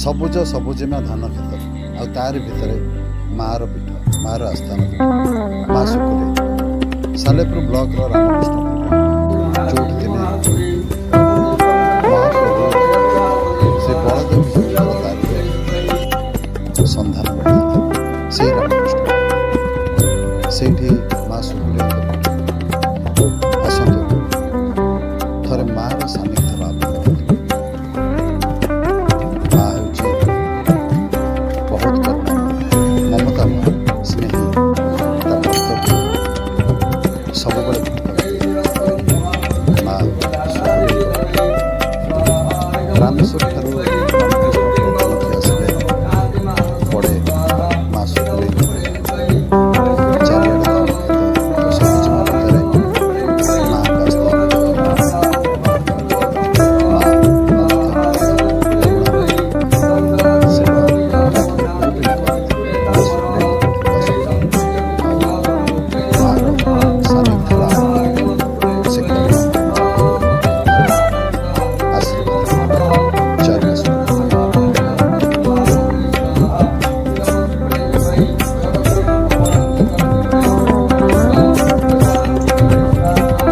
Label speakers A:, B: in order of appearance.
A: ସବୁଜ ସବୁଜିମା ଧାନ କ୍ଷେତ ଆଉ ତାରି ଭିତରେ ମାଆର ପୀଠ, ମାଆର ଆସ୍ଥାନ, ମା ସୁକୁଲି, ସାଲେପୁର ବ୍ଲକର ରାମକୃଷ୍ଣପୁର, ଯୋଉଠି ଦିନେ ମହାପ୍ରଭୁ ଶ୍ରୀ ବଳଦେବଙ୍କର ଦାରିରେ ସନ୍ଧାନ ମିଳିଥିଲା। ସେଇ ରାମକୃଷ୍ଣ ସେଇଠି ମା ସୁକୁଲିଙ୍କ ପୀଠ। ଆସନ୍ତୁ ଥରେ ମାଆର ସାନ୍ନିଧ୍ୟ ଲାଭ କରନ୍ତୁ। ମା